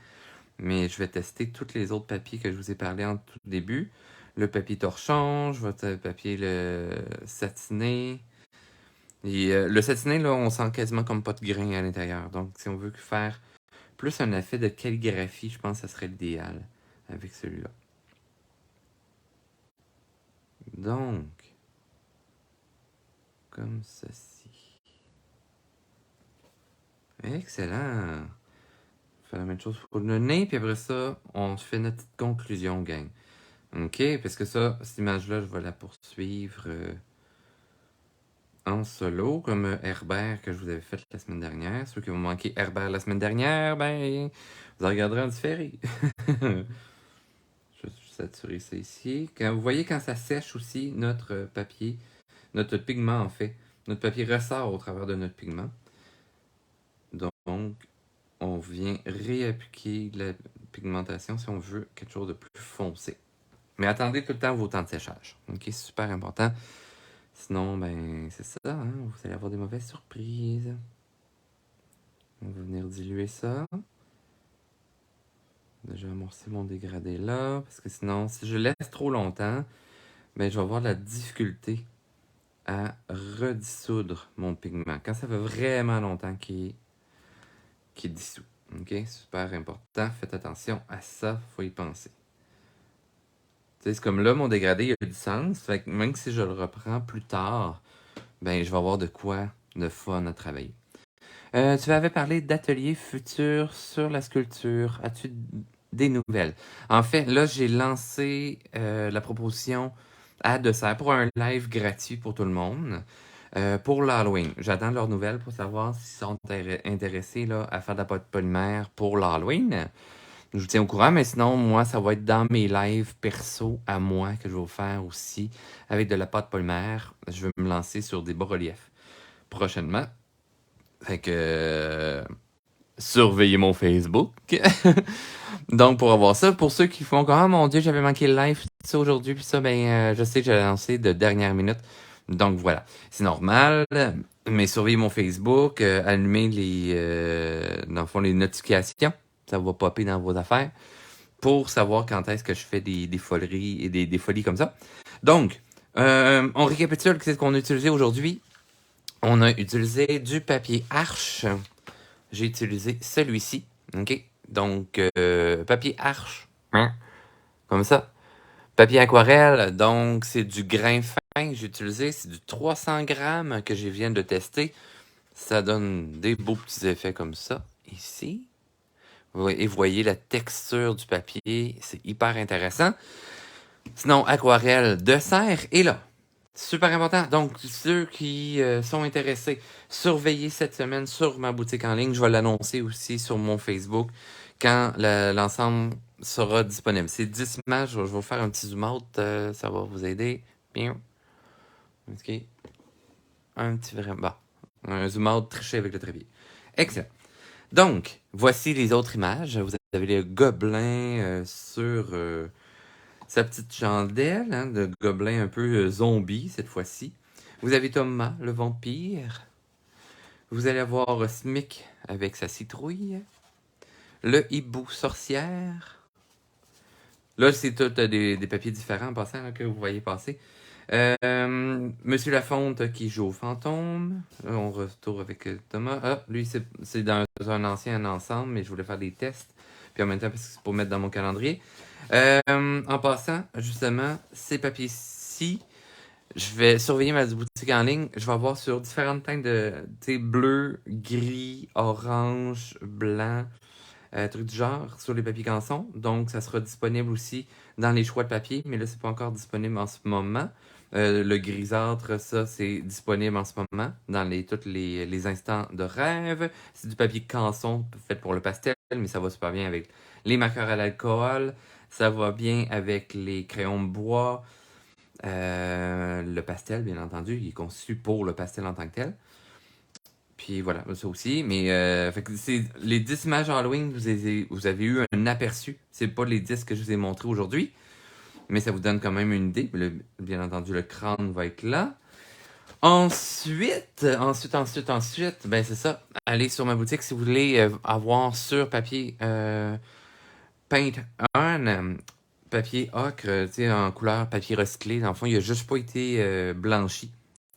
Mais je vais tester tous les autres papiers que je vous ai parlé en tout début. Le papier torchon, je vais le papier le satiné. Et le satiné, là, on sent quasiment comme pas de grain à l'intérieur. Donc, si on veut faire plus un effet de calligraphie, je pense que ça serait l'idéal avec celui-là. Donc, comme ceci. Excellent! On fait la même chose pour le nez, puis après ça, on fait notre petite conclusion, gang. OK? Parce que ça, cette image-là, je vais la poursuivre en solo, comme Herbert que je vous avais fait la semaine dernière. Ceux qui ont manqué Herbert la semaine dernière, ben, vous en regarderez en différé. Je vais saturer ça ici. Vous voyez quand ça sèche aussi, notre papier, notre pigment en fait, notre papier ressort au travers de notre pigment. Donc, on vient réappliquer la pigmentation si on veut quelque chose de plus foncé. Mais attendez tout le temps vos temps de séchage. OK, c'est super important. Sinon, ben, c'est ça, hein? Vous allez avoir des mauvaises surprises. On va venir diluer ça. Déjà amorcer mon dégradé là, parce que sinon, si je laisse trop longtemps, ben, je vais avoir de la difficulté à redissoudre mon pigment. Quand ça fait vraiment longtemps qu'il dissout. OK? Super important. Faites attention à ça. Faut y penser. Tu sais, c'est comme là, mon dégradé, il a du sens. Fait que même si je le reprends plus tard, ben, je vais avoir de quoi de fun à travailler. Tu avais parlé d'ateliers futurs sur la sculpture. As-tu des nouvelles? En fait, là, j'ai lancé la proposition à Dessert pour un live gratuit pour tout le monde pour l'Halloween. J'attends leurs nouvelles pour savoir s'ils sont intéressés là, à faire de la pâte polymère pour l'Halloween. Je vous tiens au courant, mais sinon, moi, ça va être dans mes lives perso à moi que je vais vous faire aussi avec de la pâte polymère. Je vais me lancer sur des bas-reliefs prochainement. Fait que surveillez mon Facebook. Donc, pour avoir ça, pour ceux qui font comme, ah mon Dieu, j'avais manqué le live ça aujourd'hui, puis ça, ben, je sais que j'ai lancé de dernière minute. Donc, voilà. C'est normal, mais surveillez mon Facebook, allumez dans le fond, les notifications. Ça va popper dans vos affaires pour savoir quand est-ce que je fais des foleries et des folies comme ça. Donc, on récapitule ce qu'on a utilisé aujourd'hui. On a utilisé du papier Arche. J'ai utilisé celui-ci. OK? Donc, papier Arche. Comme ça. Papier aquarelle. Donc, c'est du grain fin que j'ai utilisé. C'est du 300 grammes que je viens de tester. Ça donne des beaux petits effets comme ça. Ici. Et vous voyez la texture du papier. C'est hyper intéressant. Sinon, aquarelle de serre. Et là, super important. Donc, ceux qui sont intéressés, surveillez cette semaine sur ma boutique en ligne. Je vais l'annoncer aussi sur mon Facebook quand l'ensemble sera disponible. C'est 10 images. Je vais vous faire un petit zoom out. Ça va vous aider. Bien. OK. Un petit vraiment. Bon. Un zoom out triché avec le trépied. Excellent. Donc, voici les autres images. Vous avez le gobelin sur sa petite chandelle, hein, de gobelin un peu zombie cette fois-ci. Vous avez Thomas, le vampire. Vous allez avoir Smic avec sa citrouille. Le hibou sorcière. Là, c'est tout des papiers différents en passant là, que vous voyez passer. Monsieur Lafonte qui joue au fantôme. On retourne avec Thomas. Ah, lui, c'est dans un ancien ensemble, mais je voulais faire des tests. Puis en même temps, parce que c'est pour mettre dans mon calendrier. En passant, justement, ces papiers-ci, je vais surveiller ma boutique en ligne. Je vais avoir sur différentes teintes de bleu, gris, orange, blanc, trucs du genre sur les papiers canson. Donc, ça sera disponible aussi dans les choix de papier, mais là, c'est pas encore disponible en ce moment. Le grisâtre, ça, c'est disponible en ce moment dans tous les instants de rêve. C'est du papier canson fait pour le pastel, mais ça va super bien avec les marqueurs à l'alcool. Ça va bien avec les crayons de bois. Le pastel, bien entendu, il est conçu pour le pastel en tant que tel. Puis voilà, ça aussi. Mais fait que c'est les 10 images Halloween, vous avez eu un aperçu. C'est pas les 10 que je vous ai montrés aujourd'hui. Mais ça vous donne quand même une idée. Bien entendu, le crâne va être là. Ensuite, ben c'est ça. Allez sur ma boutique si vous voulez avoir sur papier Paint On, papier ocre, tu sais, en couleur papier recyclé. Dans le fond, il n'a juste pas été blanchi,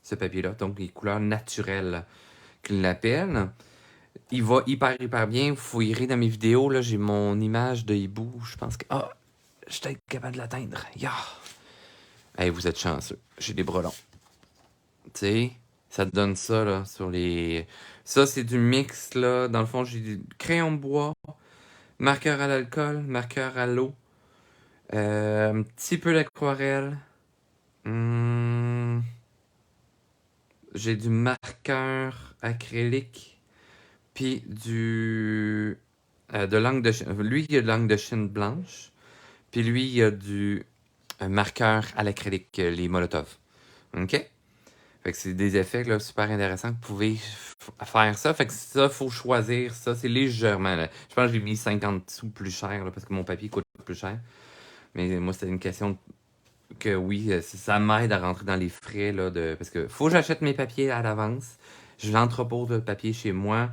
ce papier-là. Donc, les couleurs naturelles qu'ils l'appellent. Il va hyper bien. Vous fouillerez dans mes vidéos. Là, j'ai mon image de hibou. Je pense que... Ah! Je suis peut-être capable de l'atteindre. Yeah. Hey, vous êtes chanceux. J'ai des bras longs. Tu sais, Ça te donne ça, là, sur les... Ça, c'est du mix, là. Dans le fond, j'ai du crayon de bois, marqueur à l'alcool, marqueur à l'eau, un petit peu d'aquarelle. Hum, j'ai du marqueur acrylique, puis de langue de Chine. Lui, il a de langue de Chine blanche, puis lui, il a du marqueur à l'acrylique, les Molotov. OK? Fait que c'est des effets là, super intéressants que vous pouvez faire ça. Fait que ça, faut choisir ça. C'est légèrement. Là. Je pense que j'ai mis 50 sous plus cher là, parce que mon papier coûte plus cher. Mais moi, c'était une question que oui, ça m'aide à rentrer dans les frais là, parce que faut que j'achète mes papiers à l'avance. Je l'entrepose le papier chez moi.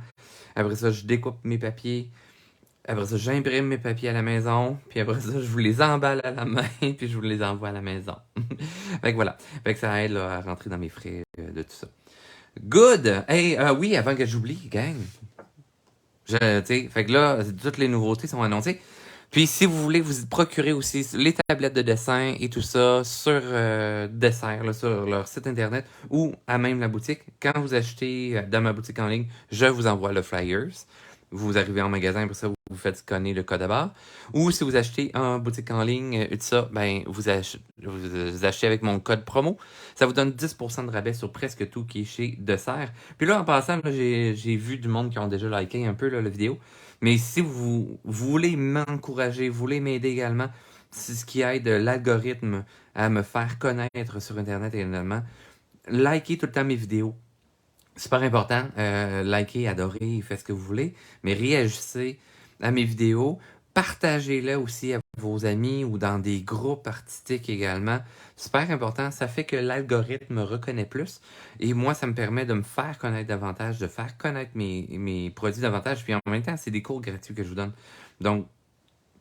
Après ça, je découpe mes papiers. Après ça, j'imprime mes papiers à la maison. Puis après ça, je vous les emballe à la main. Puis je vous les envoie à la maison. Fait que voilà. Fait que ça aide là, à rentrer dans mes frais de tout ça. Good! Hey, oui, avant que j'oublie, gang. Fait que là, toutes les nouveautés sont annoncées. Puis si vous voulez vous procurer aussi les tablettes de dessin et tout ça sur Dessert, là, sur leur site internet ou à même la boutique, quand vous achetez dans ma boutique en ligne, je vous envoie le flyers. Vous arrivez en magasin, pour ça, vous faites scanner le code à barre. Ou si vous achetez en boutique en ligne et tout ça, ben, vous achetez avec mon code promo. Ça vous donne 10% de rabais sur presque tout qui est chez Dessert. Puis là, en passant, là, j'ai vu du monde qui ont déjà liké un peu là, la vidéo. Mais si vous voulez m'encourager, vous voulez m'aider également, c'est ce qui aide l'algorithme à me faire connaître sur Internet également. Likez tout le temps mes vidéos. Super important. Likez, adorez, faites ce que vous voulez. Mais réagissez à mes vidéos. Partagez-les aussi à vos amis ou dans des groupes artistiques également. Super important. Ça fait que l'algorithme me reconnaît plus. Et moi, ça me permet de me faire connaître davantage, de faire connaître mes produits davantage. Puis en même temps, c'est des cours gratuits que je vous donne. Donc,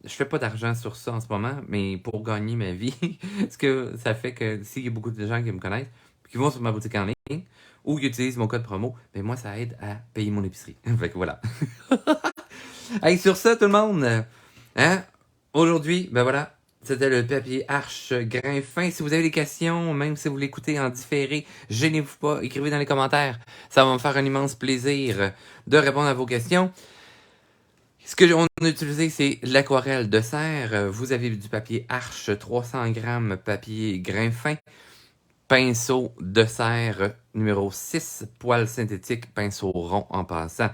je fais pas d'argent sur ça en ce moment, mais pour gagner ma vie, ce que ça fait que s'il y a beaucoup de gens qui me connaissent, qui vont sur ma boutique en ligne, ou qui utilisent mon code promo, ben moi, ça aide à payer mon épicerie. Fait que voilà. Hey, sur ça, tout le monde, hein? Aujourd'hui, ben voilà, c'était le papier Arche grain fin. Si vous avez des questions, même si vous l'écoutez en différé, gênez-vous pas, écrivez dans les commentaires. Ça va me faire un immense plaisir de répondre à vos questions. Ce que on a utilisé, c'est l'aquarelle de serre. Vous avez du papier Arche, 300 grammes, papier grain fin, pinceau de serre numéro 6, poil synthétique, pinceau rond en passant.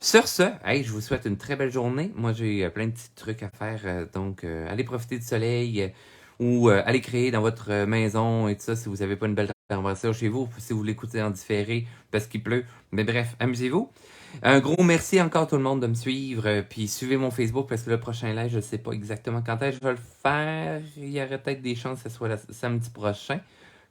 Sur ce, hey, je vous souhaite une très belle journée. Moi, j'ai plein de petits trucs à faire. Donc, allez profiter du soleil ou allez créer dans votre maison et tout ça si vous n'avez pas une belle température chez vous, si vous l'écoutez en différé parce qu'il pleut. Mais bref, amusez-vous. Un gros merci encore tout le monde de me suivre. Puis suivez mon Facebook parce que le prochain live, je ne sais pas exactement quand est-ce que je vais le faire. Il y aurait peut-être des chances que ce soit samedi prochain.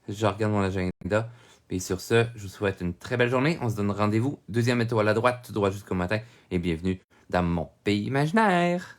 Je regarde mon agenda. Et sur ce, je vous souhaite une très belle journée. On se donne rendez-vous. Deuxième étoile à droite, tout droit jusqu'au matin. Et bienvenue dans mon pays imaginaire.